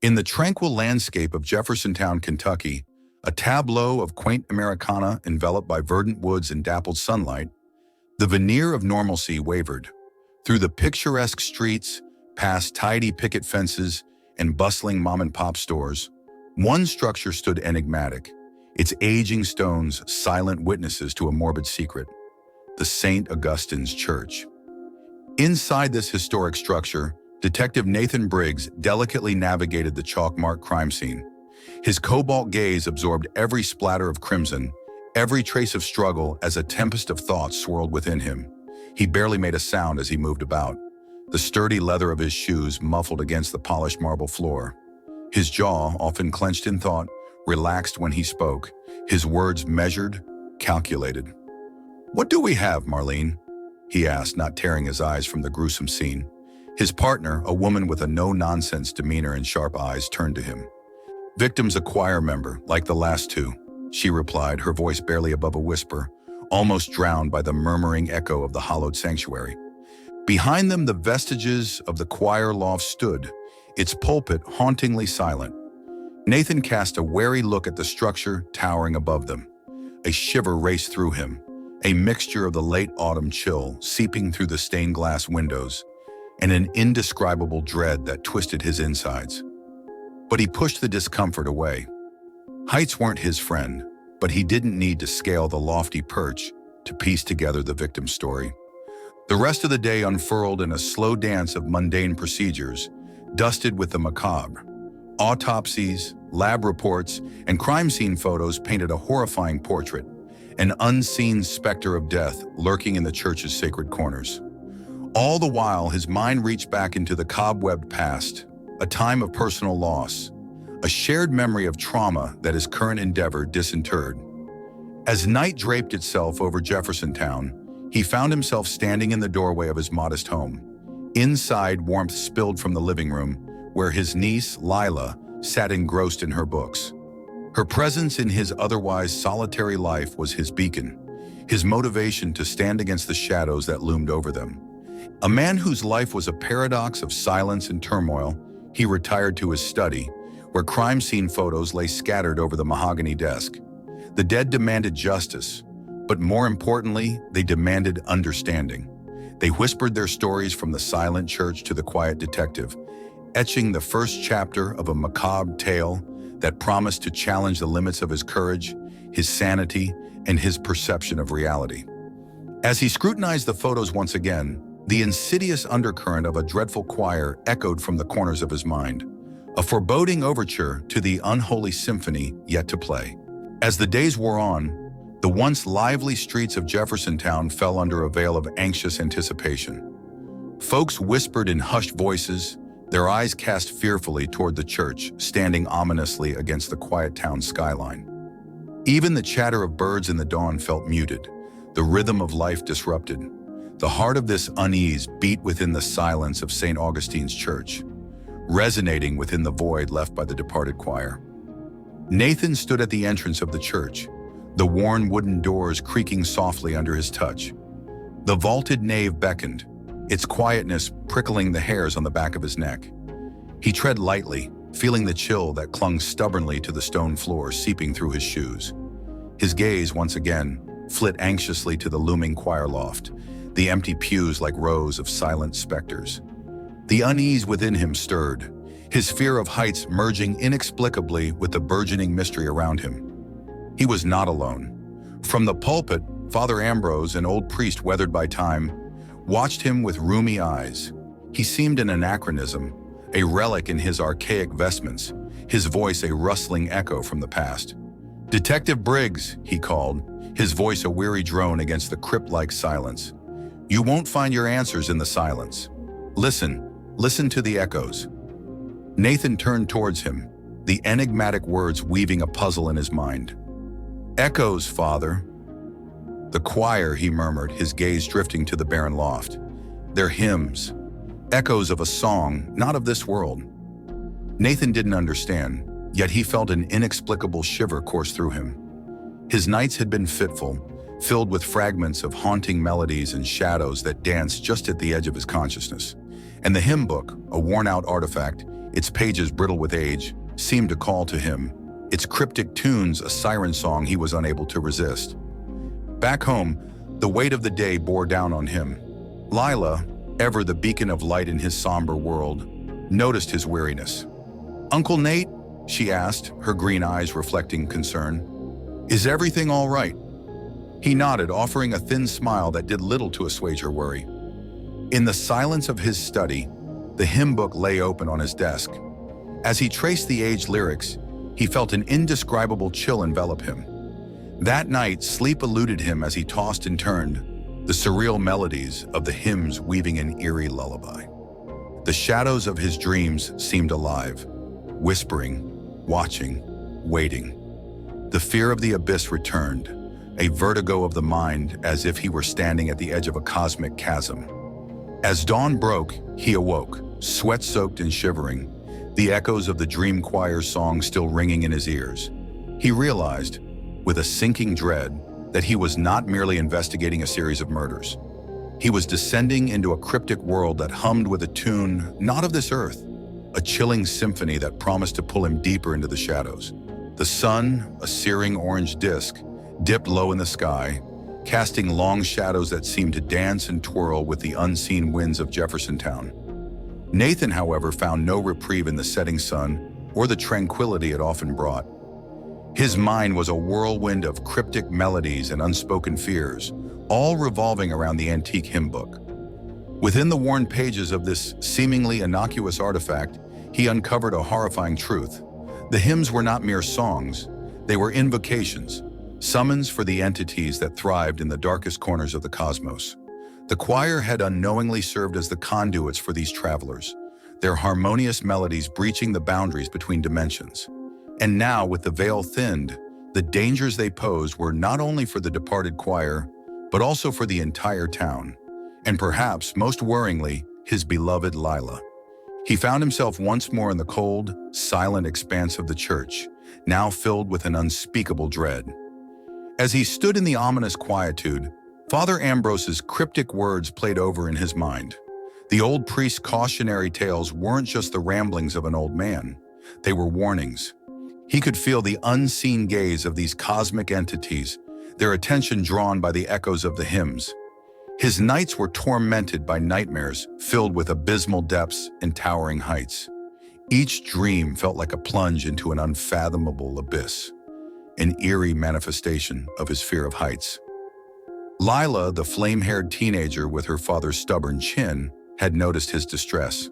In the tranquil landscape of Jeffersontown, Kentucky, a tableau of quaint Americana enveloped by verdant woods and dappled sunlight, the veneer of normalcy wavered. Through the picturesque streets, past tidy picket fences and bustling mom-and-pop stores, one structure stood enigmatic, its aging stones silent witnesses to a morbid secret: the St. Augustine's Church. Inside this historic structure, Detective Nathan Briggs delicately navigated the chalk-marked crime scene. His cobalt gaze absorbed every splatter of crimson, every trace of struggle as a tempest of thoughts swirled within him. He barely made a sound as he moved about, the sturdy leather of his shoes muffled against the polished marble floor. His jaw, often clenched in thought, relaxed when he spoke, his words measured, calculated. "What do we have, Marlene?" he asked, not tearing his eyes from the gruesome scene. His partner, a woman with a no-nonsense demeanor and sharp eyes, turned to him. "Victim's a choir member, like the last two," she replied, her voice barely above a whisper, almost drowned by the murmuring echo of the hollowed sanctuary. Behind them, the vestiges of the choir loft stood, its pulpit hauntingly silent. Nathan cast a wary look at the structure towering above them. A shiver raced through him, a mixture of the late autumn chill seeping through the stained glass windows, and an indescribable dread that twisted his insides. But he pushed the discomfort away. Heights weren't his friend, but he didn't need to scale the lofty perch to piece together the victim's story. The rest of the day unfurled in a slow dance of mundane procedures, dusted with the macabre. Autopsies, lab reports, and crime scene photos painted a horrifying portrait, an unseen specter of death lurking in the church's sacred corners. All the while, his mind reached back into the cobwebbed past, a time of personal loss, a shared memory of trauma that his current endeavor disinterred. As night draped itself over Jeffersontown, he found himself standing in the doorway of his modest home. Inside, warmth spilled from the living room, where his niece, Lila, sat engrossed in her books. Her presence in his otherwise solitary life was his beacon, his motivation to stand against the shadows that loomed over them. A man whose life was a paradox of silence and turmoil, he retired to his study, where crime scene photos lay scattered over the mahogany desk. The dead demanded justice, but more importantly, they demanded understanding. They whispered their stories from the silent church to the quiet detective, etching the first chapter of a macabre tale that promised to challenge the limits of his courage, his sanity, and his perception of reality. As he scrutinized the photos once again, the insidious undercurrent of a dreadful choir echoed from the corners of his mind, a foreboding overture to the unholy symphony yet to play. As the days wore on, the once lively streets of Jeffersontown fell under a veil of anxious anticipation. Folks whispered in hushed voices, their eyes cast fearfully toward the church, standing ominously against the quiet town skyline. Even the chatter of birds in the dawn felt muted, the rhythm of life disrupted. The heart of this unease beat within the silence of St. Augustine's Church, resonating within the void left by the departed choir. Nathan stood at the entrance of the church, the worn wooden doors creaking softly under his touch. The vaulted nave beckoned, its quietness prickling the hairs on the back of his neck. He tread lightly, feeling the chill that clung stubbornly to the stone floor seeping through his shoes. His gaze, once again, flit anxiously to the looming choir loft, the empty pews like rows of silent specters. The unease within him stirred, his fear of heights merging inexplicably with the burgeoning mystery around him. He was not alone. From the pulpit, Father Ambrose, an old priest weathered by time, watched him with rheumy eyes. He seemed an anachronism, a relic in his archaic vestments, his voice a rustling echo from the past. "Detective Briggs," he called, his voice a weary drone against the crypt-like silence. "You won't find your answers in the silence. Listen to the echoes." Nathan turned towards him, the enigmatic words weaving a puzzle in his mind. "Echoes, Father." "The choir," he murmured, his gaze drifting to the barren loft. "They're hymns, echoes of a song, not of this world." Nathan didn't understand, yet he felt an inexplicable shiver course through him. His nights had been fitful, filled with fragments of haunting melodies and shadows that danced just at the edge of his consciousness. And the hymn book, a worn-out artifact, its pages brittle with age, seemed to call to him, its cryptic tunes a siren song he was unable to resist. Back home, the weight of the day bore down on him. Lila, ever the beacon of light in his somber world, noticed his weariness. "Uncle Nate?" she asked, her green eyes reflecting concern. "Is everything all right?" He nodded, offering a thin smile that did little to assuage her worry. In the silence of his study, the hymn book lay open on his desk. As he traced the aged lyrics, he felt an indescribable chill envelop him. That night, sleep eluded him as he tossed and turned, the surreal melodies of the hymns weaving an eerie lullaby. The shadows of his dreams seemed alive, whispering, watching, waiting. The fear of the abyss returned, a vertigo of the mind as if he were standing at the edge of a cosmic chasm. As dawn broke, he awoke, sweat-soaked and shivering, the echoes of the dream choir's song still ringing in his ears. He realized, with a sinking dread, that he was not merely investigating a series of murders. He was descending into a cryptic world that hummed with a tune not of this earth, a chilling symphony that promised to pull him deeper into the shadows. The sun, a searing orange disk, dipped low in the sky, casting long shadows that seemed to dance and twirl with the unseen winds of Jeffersontown. Nathan, however, found no reprieve in the setting sun or the tranquility it often brought. His mind was a whirlwind of cryptic melodies and unspoken fears, all revolving around the antique hymn book. Within the worn pages of this seemingly innocuous artifact, he uncovered a horrifying truth. The hymns were not mere songs, they were invocations, summons for the entities that thrived in the darkest corners of the cosmos. The choir had unknowingly served as the conduits for these travelers, their harmonious melodies breaching the boundaries between dimensions. And now, with the veil thinned, the dangers they posed were not only for the departed choir, but also for the entire town, and perhaps, most worryingly, his beloved Lila. He found himself once more in the cold, silent expanse of the church, now filled with an unspeakable dread. As he stood in the ominous quietude, Father Ambrose's cryptic words played over in his mind. The old priest's cautionary tales weren't just the ramblings of an old man. They were warnings. He could feel the unseen gaze of these cosmic entities, their attention drawn by the echoes of the hymns. His nights were tormented by nightmares filled with abysmal depths and towering heights. Each dream felt like a plunge into an unfathomable abyss, an eerie manifestation of his fear of heights. Lila, the flame-haired teenager with her father's stubborn chin, had noticed his distress.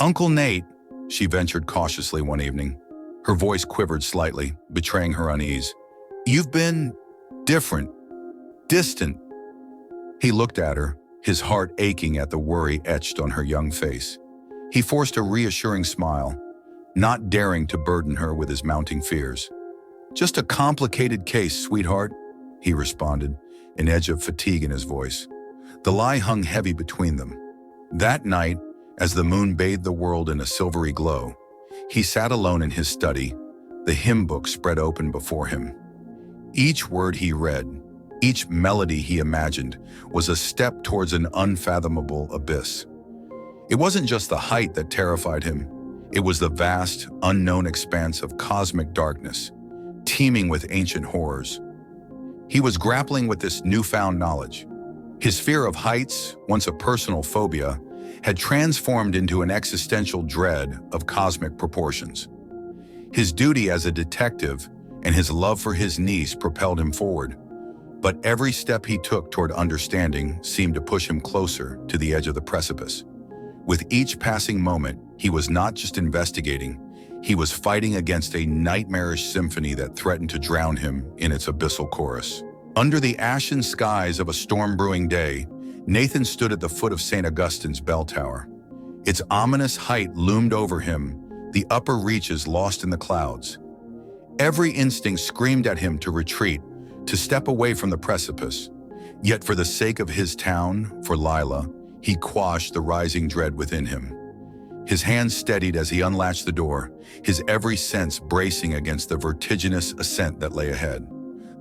"Uncle Nate," she ventured cautiously one evening. Her voice quivered slightly, betraying her unease. "You've been different, distant." He looked at her, his heart aching at the worry etched on her young face. He forced a reassuring smile, not daring to burden her with his mounting fears. "Just a complicated case, sweetheart," he responded, an edge of fatigue in his voice. The lie hung heavy between them. That night, as the moon bathed the world in a silvery glow, he sat alone in his study, the hymn book spread open before him. Each word he read, each melody he imagined, was a step towards an unfathomable abyss. It wasn't just the height that terrified him. It was the vast, unknown expanse of cosmic darkness, teeming with ancient horrors. He was grappling with this newfound knowledge. His fear of heights, once a personal phobia, had transformed into an existential dread of cosmic proportions. His duty as a detective and his love for his niece propelled him forward, but every step he took toward understanding seemed to push him closer to the edge of the precipice. With each passing moment, he was not just investigating, he was fighting against a nightmarish symphony that threatened to drown him in its abyssal chorus. Under the ashen skies of a storm-brewing day, Nathan stood at the foot of St. Augustine's bell tower. Its ominous height loomed over him, the upper reaches lost in the clouds. Every instinct screamed at him to retreat, to step away from the precipice. Yet for the sake of his town, for Lila, he quashed the rising dread within him. His hands steadied as he unlatched the door, his every sense bracing against the vertiginous ascent that lay ahead.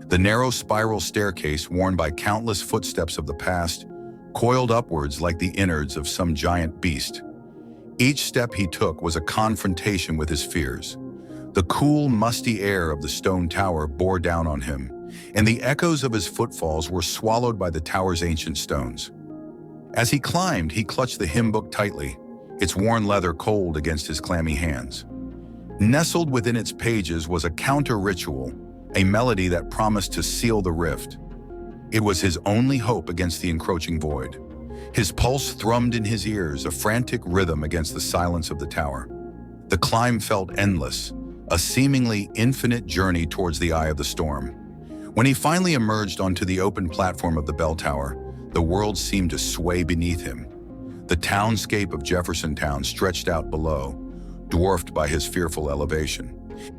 The narrow spiral staircase, worn by countless footsteps of the past, coiled upwards like the innards of some giant beast. Each step he took was a confrontation with his fears. The cool, musty air of the stone tower bore down on him, and the echoes of his footfalls were swallowed by the tower's ancient stones. As he climbed, he clutched the hymn book tightly, its worn leather cold against his clammy hands. Nestled within its pages was a counter-ritual, a melody that promised to seal the rift. It was his only hope against the encroaching void. His pulse thrummed in his ears, a frantic rhythm against the silence of the tower. The climb felt endless, a seemingly infinite journey towards the eye of the storm. When he finally emerged onto the open platform of the bell tower, the world seemed to sway beneath him. The townscape of Jeffersontown stretched out below, dwarfed by his fearful elevation.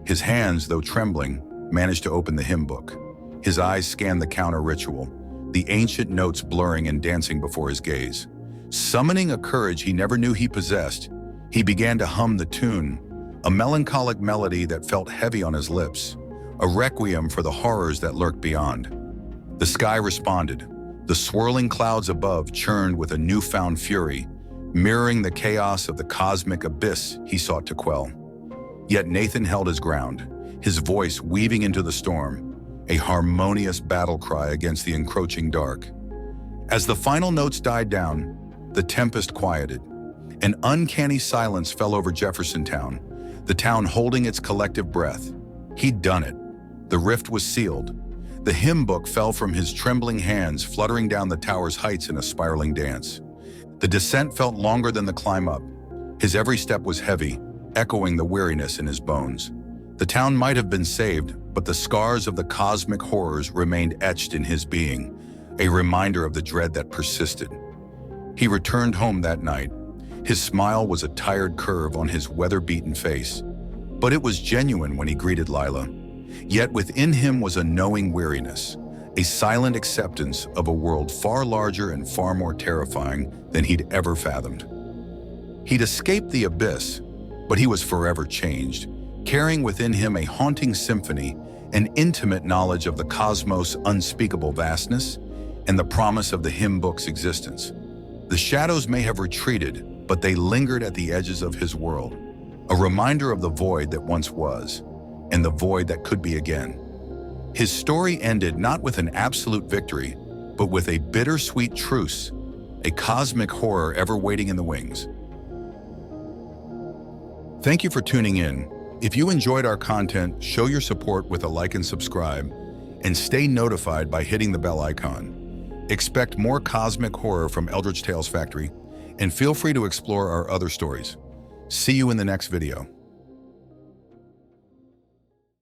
His hands, though trembling, managed to open the hymn book. His eyes scanned the counter-ritual, the ancient notes blurring and dancing before his gaze. Summoning a courage he never knew he possessed, he began to hum the tune, a melancholic melody that felt heavy on his lips, a requiem for the horrors that lurked beyond. The sky responded. The swirling clouds above churned with a newfound fury, mirroring the chaos of the cosmic abyss he sought to quell. Yet Nathan held his ground, his voice weaving into the storm, a harmonious battle cry against the encroaching dark. As the final notes died down, the tempest quieted. An uncanny silence fell over Jeffersontown, the town holding its collective breath. He'd done it. The rift was sealed. The hymn book fell from his trembling hands, fluttering down the tower's heights in a spiraling dance. The descent felt longer than the climb up. His every step was heavy, echoing the weariness in his bones. The town might have been saved, but the scars of the cosmic horrors remained etched in his being, a reminder of the dread that persisted. He returned home that night. His smile was a tired curve on his weather-beaten face, but it was genuine when he greeted Lila. Yet within him was a knowing weariness, a silent acceptance of a world far larger and far more terrifying than he'd ever fathomed. He'd escaped the abyss, but he was forever changed, carrying within him a haunting symphony, an intimate knowledge of the cosmos' unspeakable vastness, and the promise of the hymn book's existence. The shadows may have retreated, but they lingered at the edges of his world, a reminder of the void that once was, and the void that could be again. His story ended not with an absolute victory, but with a bittersweet truce, a cosmic horror ever waiting in the wings. Thank you for tuning in. If you enjoyed our content, show your support with a like and subscribe, and stay notified by hitting the bell icon. Expect more cosmic horror from Eldritch Tales Factory, and feel free to explore our other stories. See you in the next video.